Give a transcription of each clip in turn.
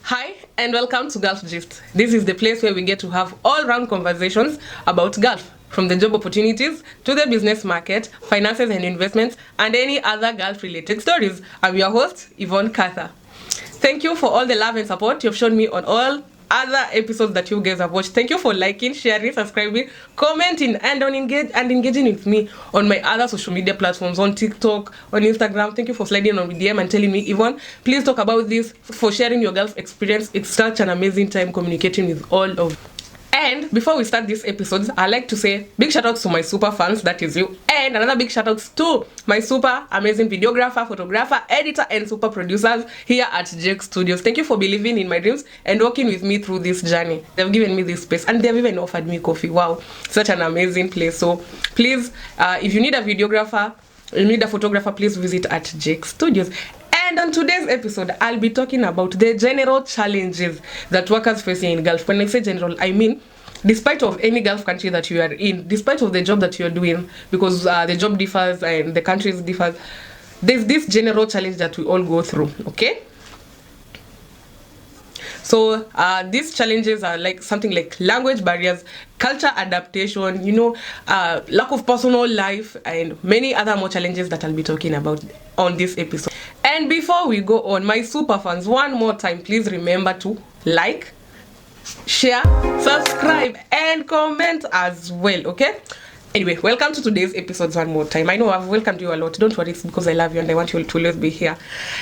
Hi and welcome to Gulf Gist. This is the place where we get to have all-round conversations about Gulf, from the job opportunities to the business market, finances and investments, and any other Gulf-related stories. I'm your host, YVONNE Nkatha. Thank you for all the love and support you've shown me on all other episodes that you guys have watched. Thank you for liking, sharing, subscribing, commenting, and engaging with me on my other social media platforms, on TikTok, on Instagram. Thank you for sliding on DM and telling me, Yvonne, please talk about this, for sharing your Gulf experience. It's such an amazing time communicating with all of you. And before we start this episode, I'd like to say big shout outs to my super fans, that is you, and another big shout outs to my super amazing videographer, photographer, editor, and super producers here at Jake Studios. Thank you for believing in my dreams and working with me through this journey. They've given me this space and they've even offered me coffee. Wow, such an amazing place. So please, if you need a videographer, you need a photographer, please visit at Jake Studios. And on today's episode, I'll be talking about the general challenges that workers face in Gulf. When I say general, I mean despite of any Gulf country that you are in, despite of the job that you're doing, because the job differs and the countries differ, there's this general challenge that we all go through, okay? So these challenges are like something like language barriers, culture adaptation, lack of personal life, and many other more challenges that I'll be talking about on this episode. And before we go on, my super fans, one more time, please remember to like, share, subscribe, and comment as well, okay? Anyway, welcome to today's episode one more time. I know I've welcomed you a lot. Don't worry, it's because I love you and I want you to always be here.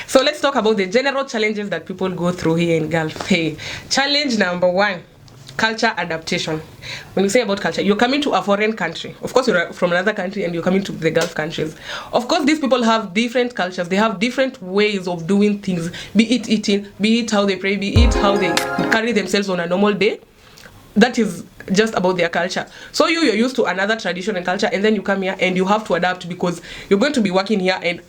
So let's talk about the general challenges that people go through here in Gulf. Hey, challenge number one, culture adaptation. When you say about culture, you're coming to a foreign country. Of course, you're from another country and you're coming to the Gulf countries. Of course, these people have different cultures. They have different ways of doing things, be it eating, be it how they pray, be it how they carry themselves on a normal day. That is just about their culture. So you're used to another tradition and culture, and then you come here and you have to adapt because you're going to be working here and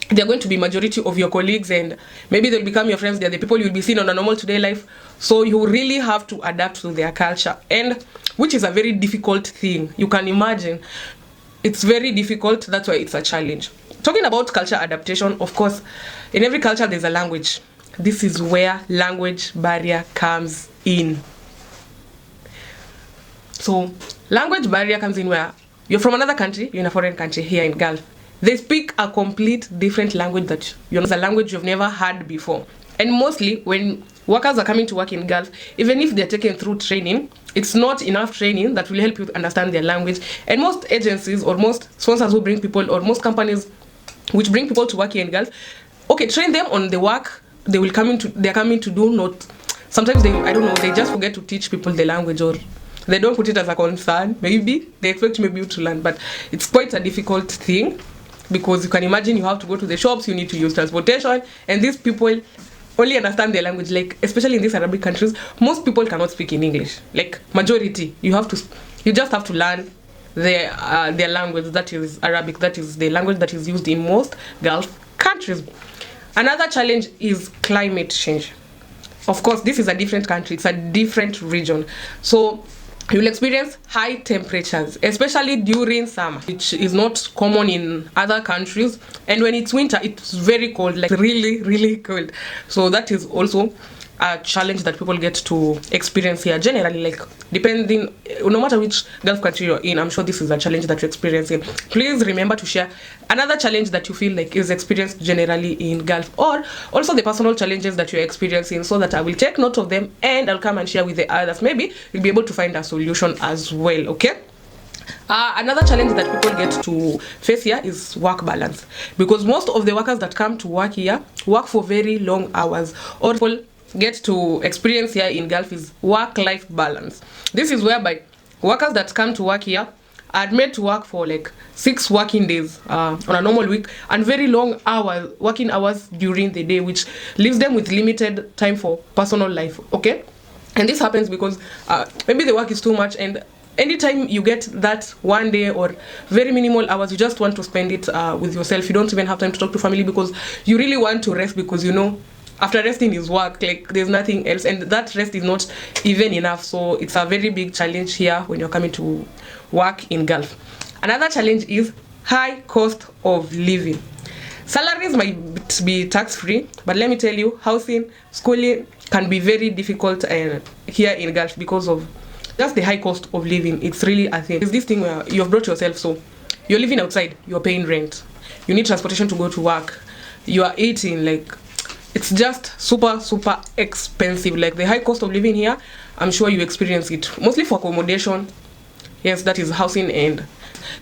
they're going to be majority of your colleagues, and maybe they'll become your friends. They're the people you'll be seeing on a normal today life. So you really have to adapt to their culture, and which is a very difficult thing. You can imagine it's very difficult. That's why it's a challenge. Talking about culture adaptation, of course, in every culture there's a language. This is where language barrier comes in. So language barrier comes in where you're from another country, you're in a foreign country here in Gulf. They speak a complete different language that it's a language you've never heard before. And mostly when workers are coming to work in Gulf, even if they're taken through training, it's not enough training that will help you understand their language. And most agencies or most sponsors who bring people, or most companies which bring people to work here in Gulf, okay, train them on the work they're coming to do. Not sometimes they just forget to teach people the language, or they don't put it as a concern. Maybe they expect maybe you to learn, but it's quite a difficult thing, because you can imagine you have to go to the shops, you need to use transportation, and these people only understand their language. Like, especially in these Arabic countries, most people cannot speak in English. Like, majority, you just have to learn their language, that is Arabic. That is the language that is used in most Gulf countries. Another challenge is climate change. Of course, this is a different country, it's a different region. So you'll experience high temperatures, especially during summer, which is not common in other countries. And when it's winter, it's very cold, like really, really cold. So that is also a challenge that people get to experience here. Generally, like, depending, no matter which Gulf country you're in, I'm sure this is a challenge that you're experiencing. Please remember to share another challenge that you feel like is experienced generally in Gulf, or also the personal challenges that you're experiencing, so that I will take note of them and I'll come and share with the others. Maybe you'll be able to find a solution as well, okay? Another challenge that people get to face here is work balance, because most of the workers that come to work here work for very long hours, or people get to experience here in Gulf is work-life balance. This is whereby workers that come to work here are made to work for like 6 working days on a normal week, and very long working hours during the day, which leaves them with limited time for personal life, okay? And this happens because maybe the work is too much, and anytime you get that one day or very minimal hours, you just want to spend it with yourself. You don't even have time to talk to family, because you really want to rest, because after resting is work, like there's nothing else, and that rest is not even enough. So it's a very big challenge here when you're coming to work in Gulf. Another challenge is high cost of living. Salaries might be tax-free, but let me tell you, housing, schooling, can be very difficult here in Gulf because of just the high cost of living. It's really a thing. It's this thing where you've brought yourself, so you're living outside, you're paying rent, you need transportation to go to work, you are eating, like it's just super expensive. Like the high cost of living here, I'm sure you experience it mostly for accommodation. Yes, that is housing and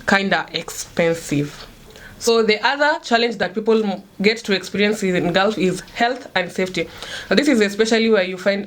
kinda expensive. So the other challenge that people get to experience in Gulf is health and safety. Now, this is especially where you find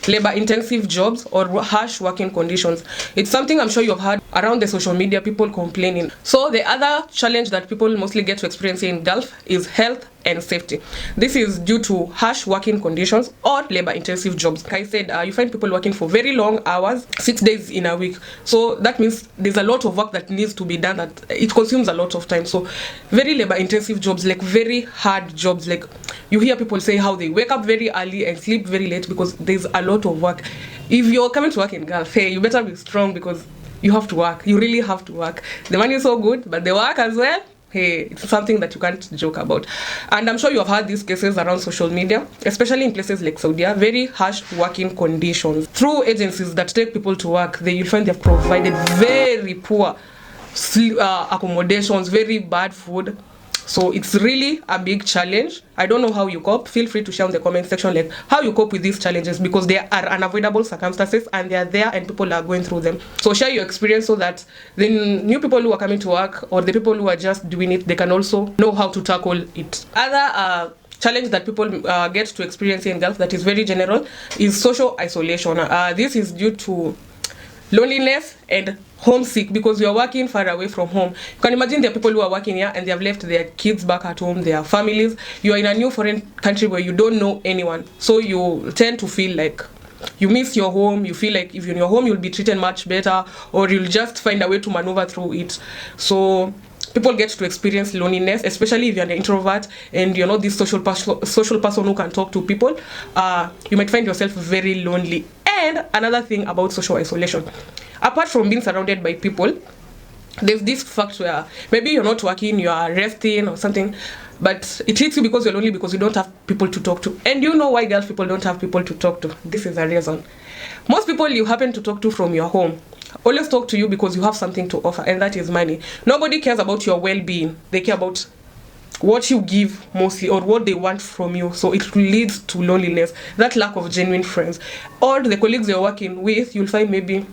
labor-intensive jobs or harsh working conditions. It's something I'm sure you've heard around the social media, people complaining. So the other challenge that people mostly get to experience in Gulf is health and safety. This is due to harsh working conditions or labor-intensive jobs. Like I said, you find people working for very long hours, 6 days in a week. So that means there's a lot of work that needs to be done, that it consumes a lot of time. So very labor-intensive jobs, like very hard jobs. Like you hear people say how they wake up very early and sleep very late because there's a lot of work. If you're coming to work in Gulf, hey, you better be strong because you have to work. You really have to work. The money is so good, but the work as well, hey, it's something that you can't joke about. And I'm sure you have heard these cases around social media, especially in places like Saudi, very harsh working conditions. Through agencies that take people to work, you'll find they've provided very poor accommodations, very bad food. So it's really a big challenge. I don't know how you cope. Feel free to share in the comment section like how you cope with these challenges, because they are unavoidable circumstances and they are there and people are going through them. So share your experience so that the new people who are coming to work or the people who are just doing it, they can also know how to tackle it. Other challenge that people get to experience in Gulf that is very general is social isolation. This is due to loneliness and homesick, because you are working far away from home. You can imagine there are people who are working here and they have left their kids back at home, their families. You are in a new foreign country where you don't know anyone, so you tend to feel like you miss your home. You feel like if you're in your home you'll be treated much better, or you'll just find a way to maneuver through it. So people get to experience loneliness, especially if you're an introvert and you're not this social person who can talk to people. You might find yourself very lonely. And another thing about social isolation, apart from being surrounded by people, there's this fact where maybe you're not working, you are resting or something, but it hits you because you're lonely, because you don't have people to talk to. And you know why Gulf people don't have people to talk to? This is the reason. Most people you happen to talk to from your home always talk to you because you have something to offer, and that is money. Nobody cares about your well-being. They care about what you give mostly, or what they want from you. So it leads to loneliness, that lack of genuine friends. Or the colleagues you're working with, you'll find maybe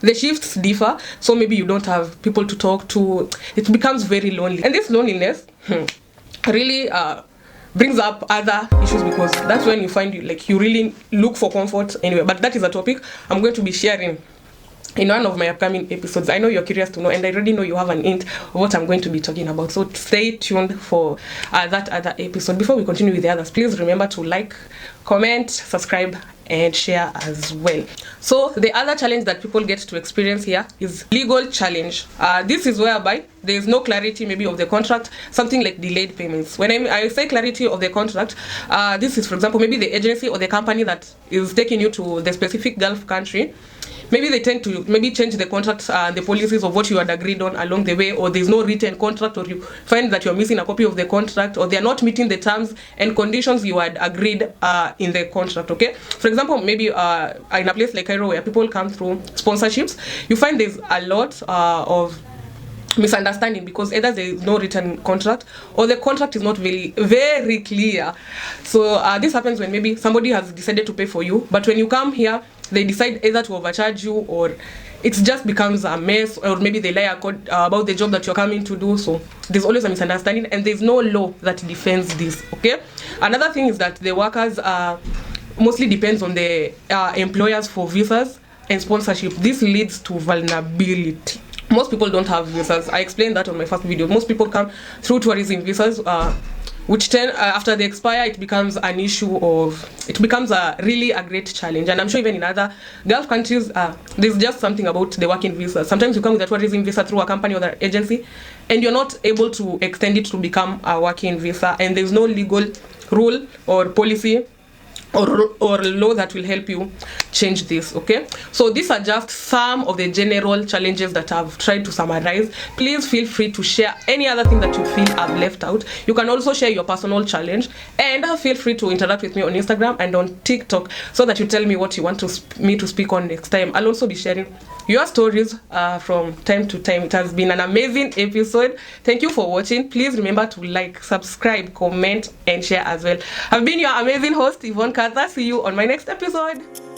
the shifts differ, so maybe you don't have people to talk to. It becomes very lonely, and this loneliness really brings up other issues, because that's when you find you really look for comfort anyway. But that is a topic I'm going to be sharing in one of my upcoming episodes. I know you're curious to know, and I already know you have an hint of what I'm going to be talking about, so stay tuned for that other episode. Before we continue with the others, please remember to like, comment, subscribe and share as well. So the other challenge that people get to experience here is legal challenge. This is whereby there is no clarity maybe of the contract, something like delayed payments. When I say clarity of the contract, this is, for example, maybe the agency or the company that is taking you to the specific Gulf country, maybe they tend to change the contracts and the policies of what you had agreed on along the way, or there's no written contract, or you find that you're missing a copy of the contract, or they're not meeting the terms and conditions you had agreed in the contract. Okay, for example, maybe in a place like Cairo where people come through sponsorships, you find there's a lot of misunderstanding, because either there is no written contract or the contract is not very clear. So this happens when maybe somebody has decided to pay for you, but when you come here they decide either to overcharge you, or it just becomes a mess, or maybe they lie about the job that you're coming to do. So there's always a misunderstanding, and there's no law that defends this. Okay, another thing is that the workers mostly depends on the employers for visas and sponsorship. This leads to vulnerability. Most people don't have visas. I explained that on my first video. Most people come through tourism visas, which after they expire, it becomes an issue it becomes really a great challenge. And I'm sure even in other Gulf countries, there's just something about the working visa. Sometimes you come with a tourism visa through a company or an agency, and you're not able to extend it to become a working visa, and there's no legal rule or policy or law that will help you change this. Okay, so these are just some of the general challenges that I've tried to summarize. Please feel free to share any other thing that you feel I've left out. You can also share your personal challenge, and feel free to interact with me on Instagram and on TikTok so that you tell me what you want me to speak on next time. I'll also be sharing your stories from time to time. It has been an amazing episode. Thank you for watching. Please remember to like, subscribe, comment, and share as well. I've been your amazing host, Yvonne Nkatha. See you on my next episode.